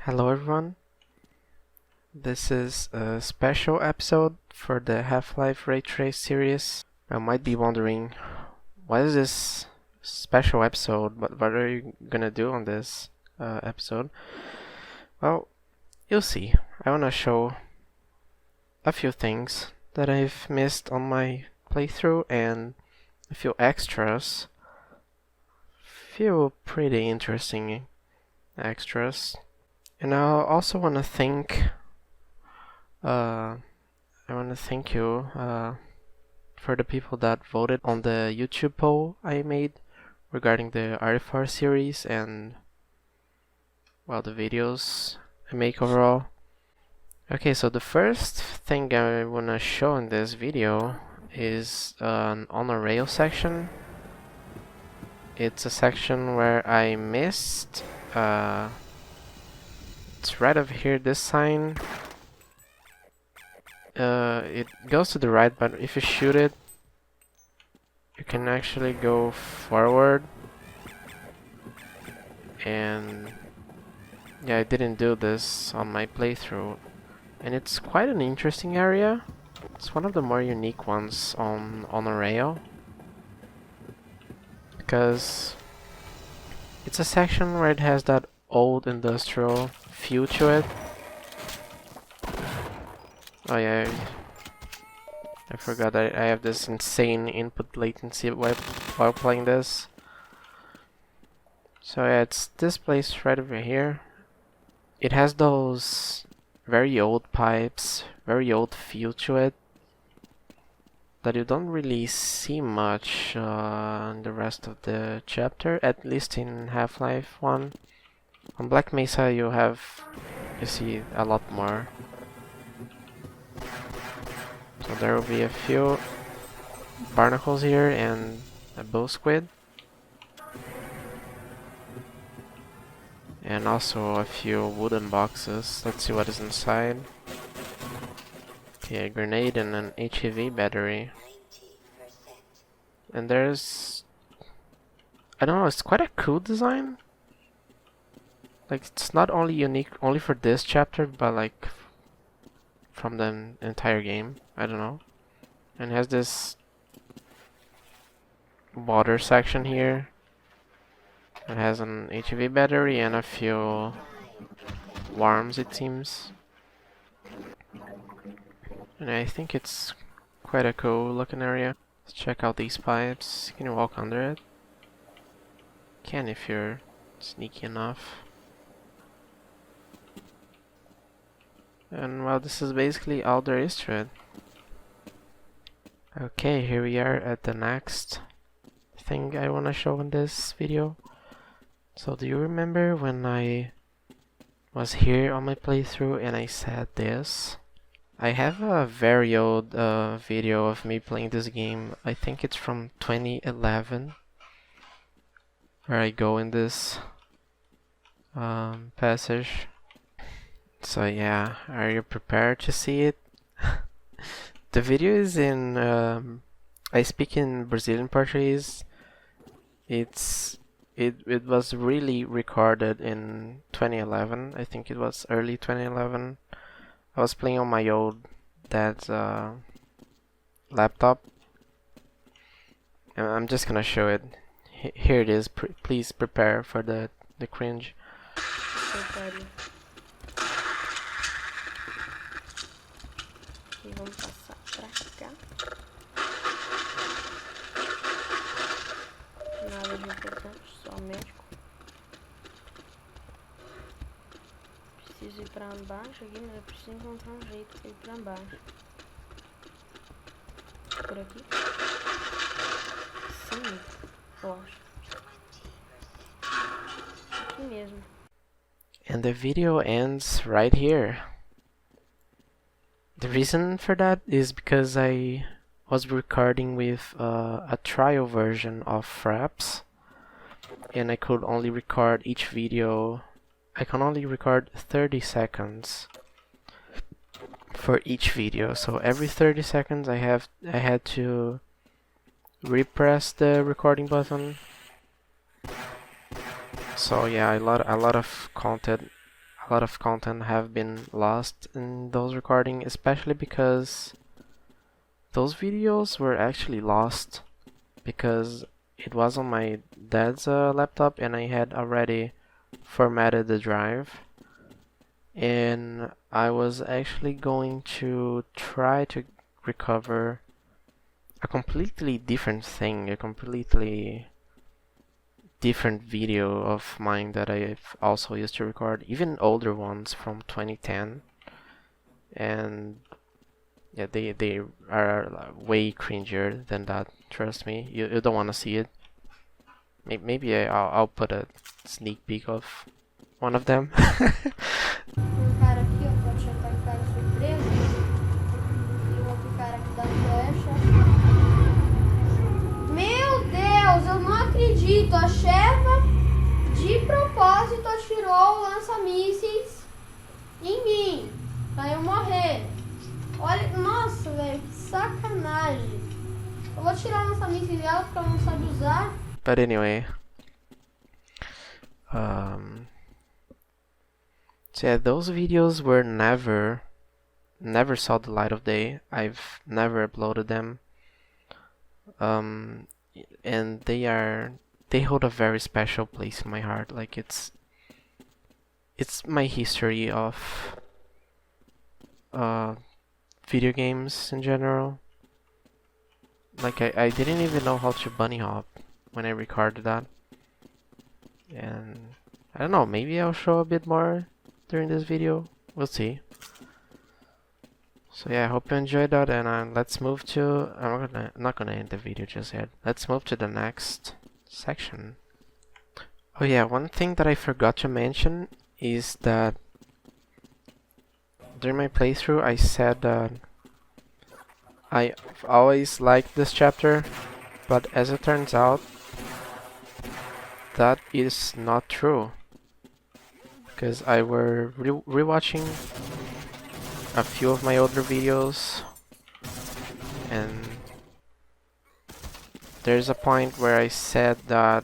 Hello everyone, this is a special episode for the Half-Life Ray Trace series. I might be wondering, what is this special episode, but what are you gonna do on this episode? Well, you'll see. I wanna show a few things that I've missed on my playthrough and a few extras. Few pretty interesting extras. And I also want to thank you for the people that voted on the YouTube poll I made regarding the RFR series and well, the videos I make overall. Okay, so the first thing I want to show in this video is an on a rail section. It's a section where I missed it's right over here, this sign. It goes to the right, but if you shoot it, you can actually go forward. And yeah, I didn't do this on my playthrough. And it's quite an interesting area. It's one of the more unique ones on a rail. Because it's a section where it has that old industrial feel to it. Oh yeah, I forgot that I have this insane input latency while playing this. So yeah, it's this place right over here. It has those very old pipes, very old feel to it that you don't really see much in the rest of the chapter, at least in Half-Life 1. On Black Mesa you see a lot more. So there will be a few barnacles here and a bull squid. And also a few wooden boxes. Let's see what is inside. Okay, a grenade and an HEV battery. And there's... I don't know, it's quite a cool design. Like, it's not only unique only for this chapter, but like from the entire game. I don't know. And it has this water section here. It has an HEV battery and a few worms, it seems. And I think it's quite a cool looking area. Let's check out these pipes. Can you walk under it? Can if you're sneaky enough. And well, this is basically all there is to it. Okay, here we are at the next thing I want to show in this video. So do you remember when I was here on my playthrough and I said this? I have a very old video of me playing this game. I think it's from 2011, where I go in this passage. So yeah, are you prepared to see it? The video is in I speak in Brazilian Portuguese. It was really recorded in 2011. I think it was early 2011. I was playing on my old dad's laptop. And I'm just gonna show it. Here it is. Please prepare for the cringe. E vamos passar pra cá. Nada de importante, só médico. Preciso ir pra baixo aqui, mas eu preciso encontrar um jeito pra ir pra baixo. Por aqui? Sim, lógico. Aqui mesmo. And the video ends right here. The reason for that is because I was recording with a trial version of Fraps, and I could only record each video. I can only record 30 seconds for each video. So every 30 seconds I had to repress the recording button. So yeah, a lot of content a lot of content have been lost in those recordings, especially because those videos were actually lost because it was on my dad's laptop and I had already formatted the drive, and I was actually going to try to recover a completely different thing, a completely different video of mine that I've also used to record, even older ones from 2010, and yeah, they are way cringier than that. Trust me, you don't want to see it. Maybe I'll put a sneak peek of one of them. Cara aqui, ó, pode checar em cara surpresa. E o outro cara aqui da flecha. Meu Deus, eu não acredito. A Sheva de propósito atirou o lança-mísseis em mim. Pra eu morrer. Olha, nossa, velho, que sacanagem. Eu vou tirar o lança-mísseis dela porque ela não sabe usar. But anyway, so yeah, those videos were never saw the light of day. I've never uploaded them. And they hold a very special place in my heart. Like it's my history of video games in general. Like I didn't even know how to bunny hop when I recorded that. And I don't know, maybe I'll show a bit more during this video. We'll see. So yeah, I hope you enjoyed that, and let's move to... I'm not gonna end the video just yet. Let's move to the next section. Oh yeah, one thing that I forgot to mention is that during my playthrough I said that I've always liked this chapter, but as it turns out, that is not true. Because I were rewatching a few of my older videos, and there's a point where I said that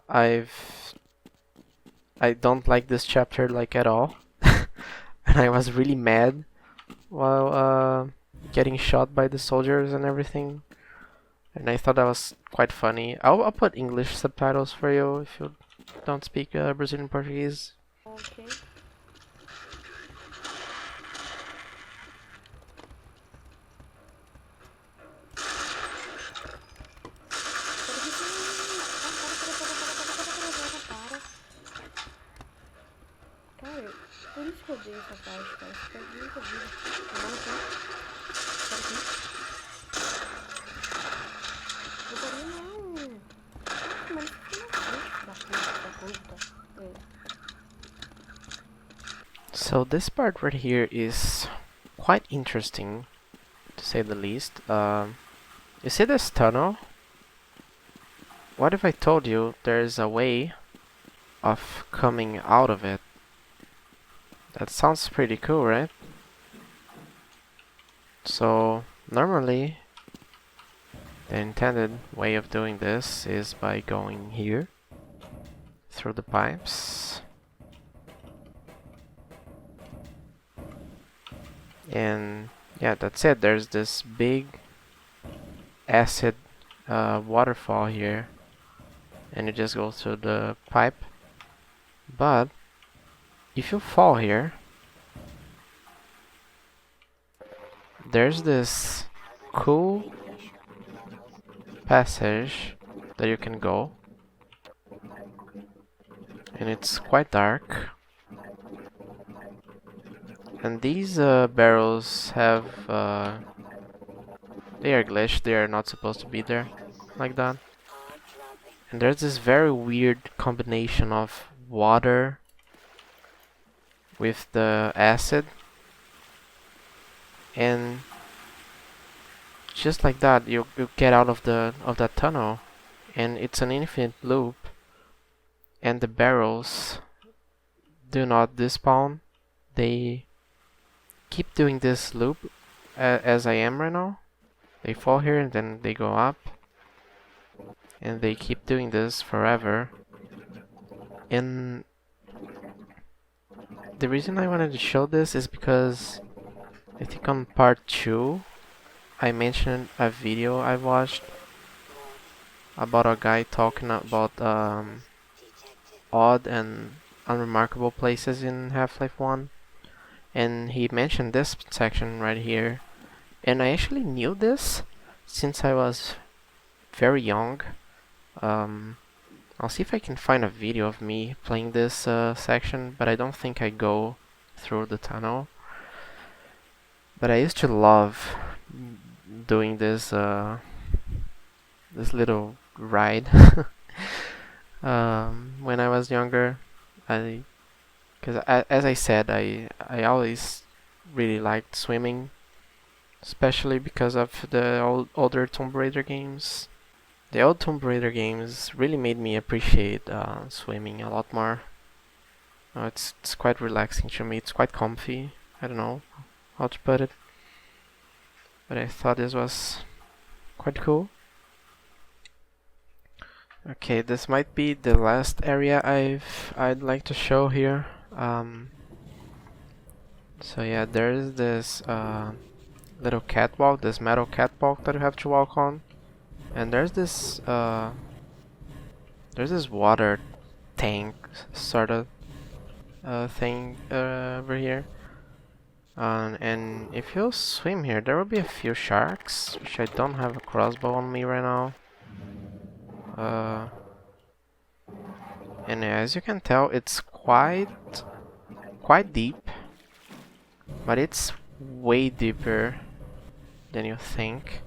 I don't like this chapter like at all, and I was really mad while getting shot by the soldiers and everything, and I thought that was quite funny. I'll put English subtitles for you if you don't speak Brazilian Portuguese. Ok. Cara, por isso que eu odeio essa parte, cara. Isso faz muita vida. Não, não. Pera aqui. Putaria não. Mas isso aqui não é frente da puta. So this part right here is quite interesting, to say the least. You see this tunnel? What if I told you there's a way of coming out of it? That sounds pretty cool, right? So normally the intended way of doing this is by going here through the pipes, and yeah, that's it. There's this big acid waterfall here, and you just go through the pipe. But if you fall here, there's this cool passage that you can go, and it's quite dark. And these barrels have they are glitched. They are not supposed to be there like that. And there's this very weird combination of water with the acid, and just like that you get out of that tunnel, and it's an infinite loop, and the barrels do not despawn. They keep doing this loop as I am right now. They fall here and then they go up, and they keep doing this forever. And the reason I wanted to show this is because I think on part 2 I mentioned a video I watched about a guy talking about odd and unremarkable places in Half-Life 1, and he mentioned this section right here, and I actually knew this since I was very young. I'll see if I can find a video of me playing this section, but I don't think I go through the tunnel. But I used to love doing this this little ride when I was younger. Because as I said, I always really liked swimming, especially because of the older Tomb Raider games. The old Tomb Raider games really made me appreciate swimming a lot more. It's quite relaxing to me. It's quite comfy. I don't know how to put it, but I thought this was quite cool. Okay, this might be the last area I'd like to show here. So yeah, there's this little catwalk, this metal catwalk that you have to walk on, and there's this water tank sort of thing over here. And if you swim here, there will be a few sharks, which I don't have a crossbow on me right now. And as you can tell, it's quite deep, but it's way deeper than you think.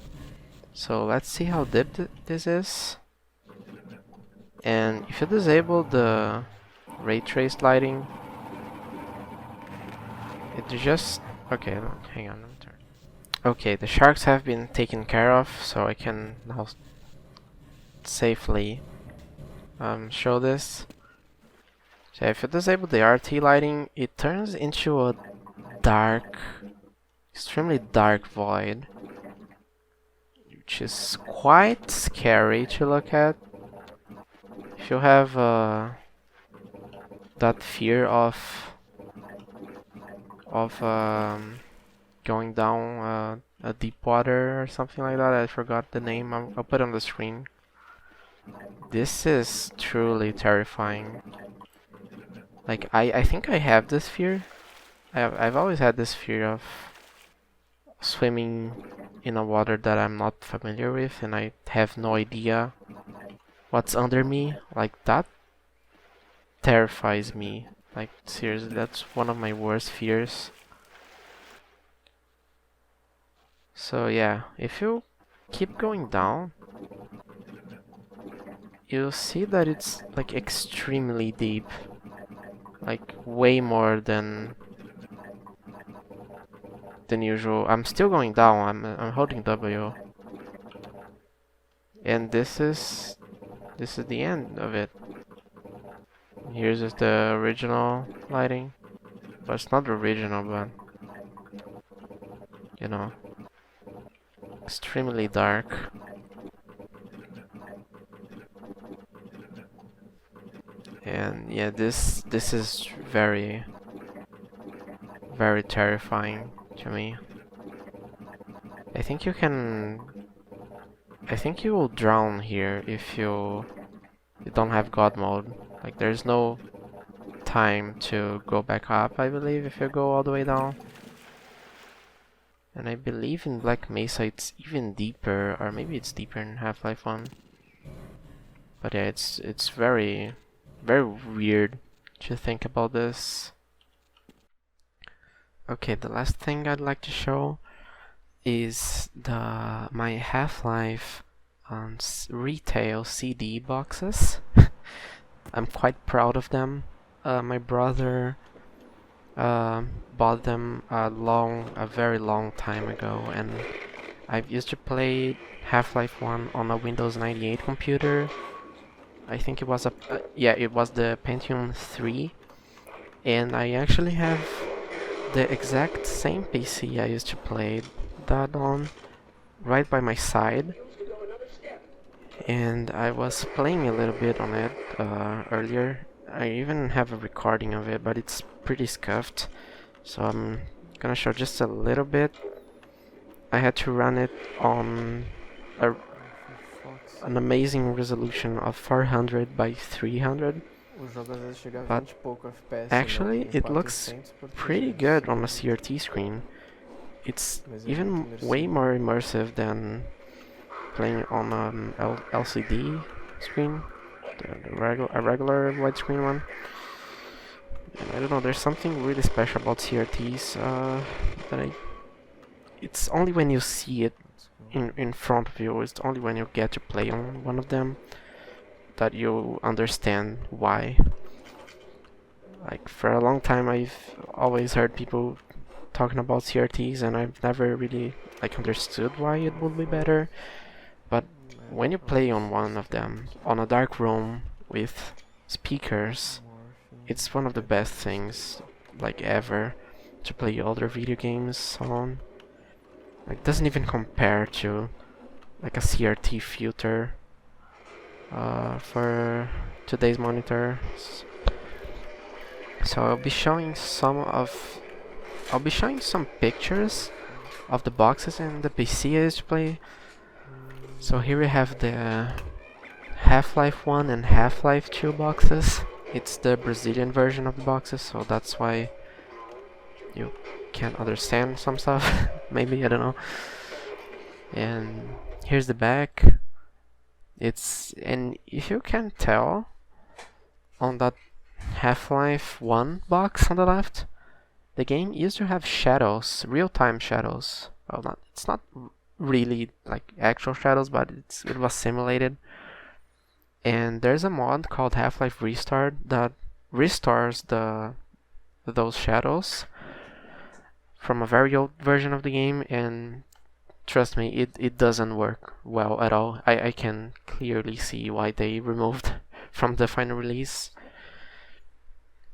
So let's see how deep this is. And if you disable the ray trace lighting, it just... okay, hang on. Okay, the sharks have been taken care of, so I can now safely show this. So if you disable the RT lighting, it turns into a dark, extremely dark void, which is quite scary to look at. If you have that fear of going down a deep water or something like that, I forgot the name. I'll put it on the screen. This is truly terrifying. Like, I think I have this fear. I've always had this fear of swimming in a water that I'm not familiar with, and I have no idea what's under me. Like, that terrifies me. Like, seriously, that's one of my worst fears. So yeah, if you keep going down, you'll see that it's like extremely deep. Like, way more than usual. I'm still going down. I'm holding W. And this is the end of it. Here's just the original lighting. But it's not the original, but you know, extremely dark. And yeah, this is very terrifying to me. I think you will drown here if you don't have God mode. Like, there's no time to go back up, I believe, if you go all the way down. And I believe in Black Mesa it's even deeper, or maybe it's deeper in Half-Life 1. But yeah, it's very weird to think about this. Okay, the last thing I'd like to show is my Half-Life retail CD boxes. I'm quite proud of them. My brother bought them a very long time ago, and I used to play Half-Life 1 on a Windows 98 computer. I think it was it was the Pentium 3, and I actually have the exact same PC I used to play that on right by my side, and I was playing a little bit on it earlier. I even have a recording of it, but it's pretty scuffed. So I'm gonna show just a little bit. I had to run it on an amazing resolution of 400 by 300. O jogo às vezes chega a But 20 e pouco FPS actually, em it looks 400 por pretty 300. good on a CRT screen. It's Mas é even muito way imersivo. more immersive than playing on an LCD screen, a regular widescreen one. And I don't know, there's something really special about CRTs it's only when you see it Let's go. in front of you, it's only when you get to play on one of them that you understand why. Like for a long time I've always heard people talking about CRTs and I've never really like understood why it would be better. But when you play on one of them on a dark room with speakers, it's one of the best things like ever to play other video games on. Like doesn't even compare to like a CRT filter for today's monitors. So I'll be showing some pictures of the boxes and the PC I used to play. So here we have the Half-Life 1 and Half-Life 2 boxes. It's the Brazilian version of the boxes, so that's why you can't understand some stuff. Maybe, I don't know. And here's the back. And if you can tell on that Half-Life 1 box on the left, the game used to have shadows, real-time shadows. Well, it's not really like actual shadows, but it was simulated. And there's a mod called Half-Life Restart that restores those shadows from a very old version of the game, and trust me, it doesn't work well at all. I can clearly see why they removed from the final release.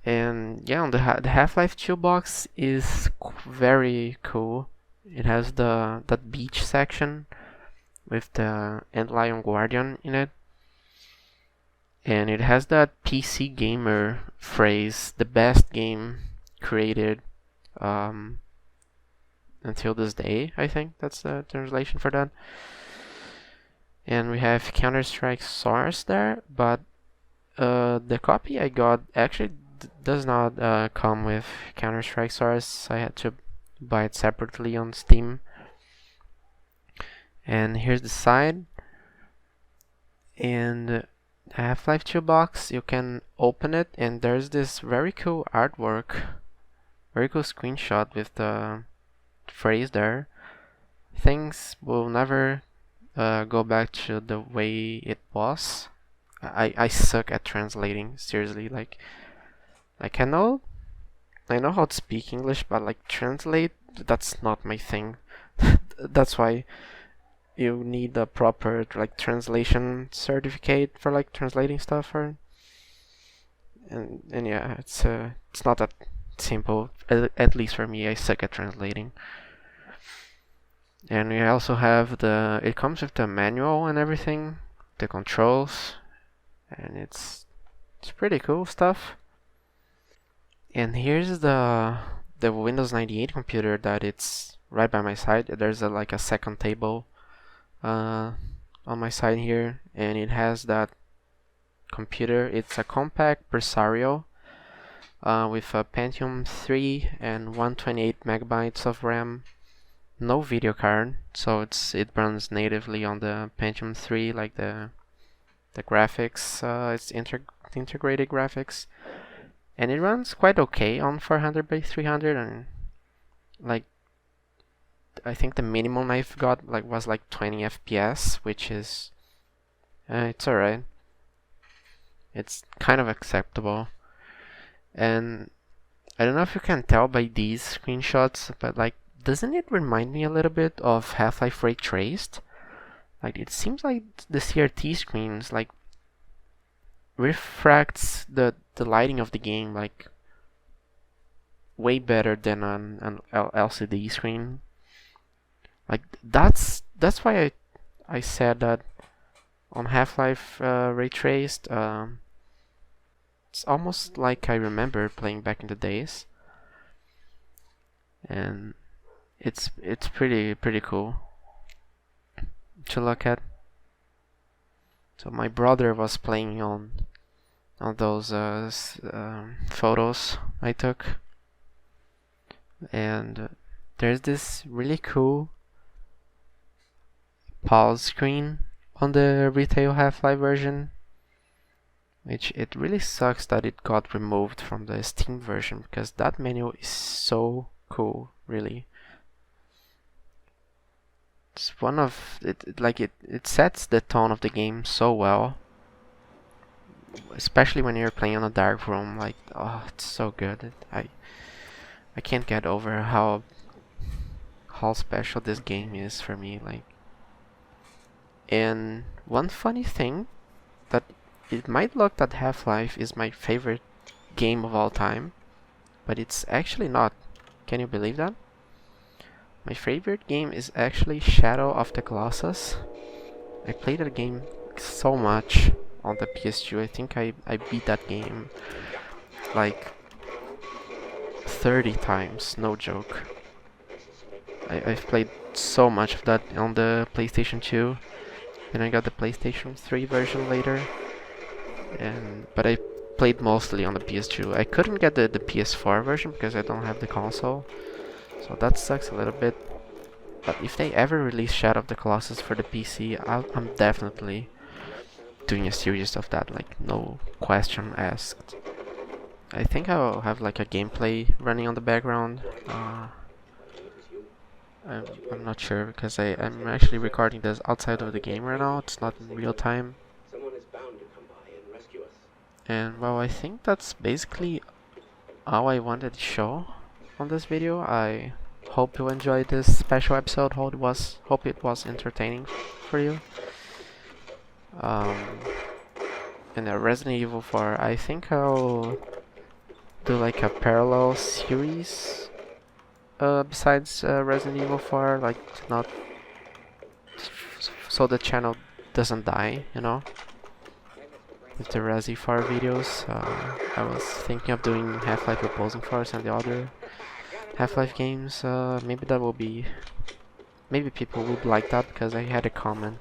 And yeah, on the Half-Life 2 box is very cool. It has that beach section with the Antlion Guardian in it. And it has that PC gamer phrase, the best game created until this day, I think that's the translation for that. And we have Counter-Strike Source there, but the copy I got actually does not come with Counter-Strike Source. I had to buy it separately on Steam. And here's the side. And Half-Life 2 box, you can open it and there's this very cool artwork, very cool screenshot with the phrase there. Things will never go back to the way it was. I suck at translating, seriously. Like I know how to speak English, but like translate, that's not my thing. That's why you need a proper like translation certificate for like translating stuff, or and yeah, it's not that simple. At least for me, I suck at translating. And we also have it comes with the manual and everything, the controls, and it's pretty cool stuff. And here's the Windows 98 computer that it's right by my side. There's like a second table on my side here, and it has that computer. It's a compact Presario with a Pentium 3 and 128 megabytes of RAM. No video card, so it runs natively on the Pentium 3, like the graphics. It's integrated graphics, and it runs quite okay on 400 by 300, and like I think the minimum I've got was like 20 FPS, which is it's alright. It's kind of acceptable. And I don't know if you can tell by these screenshots, but like, doesn't it remind me a little bit of Half-Life Ray Traced? Like, it seems like the CRT screens like refracts the lighting of the game like way better than an LCD screen. Like that's why I said that on Half-Life Ray Traced, It's almost like I remember playing back in the days, and it's pretty cool to look at. So my brother was playing on those photos I took, and there's this really cool pause screen on the retail Half-Life version, which it really sucks that it got removed from the Steam version, because that menu is so cool, really. It's one of it sets the tone of the game so well, especially when you're playing on a dark room. Like, oh, it's so good. I can't get over how special this game is for me. Like, and one funny thing, that it might look that Half-Life is my favorite game of all time, but it's actually not. Can you believe that? My favorite game is actually Shadow of the Colossus. I played that game so much on the PS2. I think I beat that game like 30 times, no joke. I've played so much of that on the PlayStation 2. Then I got the PlayStation 3 version later. But I played mostly on the PS2. I couldn't get the PS4 version because I don't have the console. So that sucks a little bit. But if they ever release Shadow of the Colossus for the PC, I'm definitely doing a series of that, like no question asked. I think I'll have like a gameplay running on the background. I'm not sure because I'm actually recording this outside of the game right now. It's not in real time. And well, I think that's basically all I wanted to show on this video. I hope you enjoyed this special episode. Hope it was entertaining for you. And Resident Evil 4, I think I'll do like a parallel series besides Resident Evil 4, like not so the channel doesn't die, you know, with the Resi 4 videos. I was thinking of doing Half-Life Opposing Force and the other Half-Life games. Maybe people would like that, because I had a comment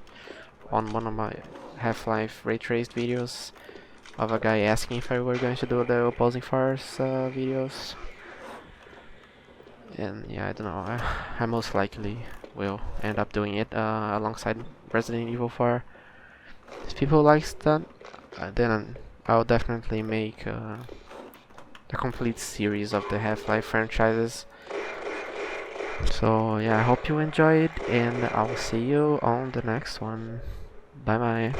on one of my Half-Life Ray Traced videos of a guy asking if I were going to do the Opposing Force videos. And yeah, I don't know, I most likely will end up doing it alongside Resident Evil 4. If people likes that, then I'll definitely make a complete series of the Half-Life franchises. So yeah, I hope you enjoyed, and I'll see you on the next one. Bye bye.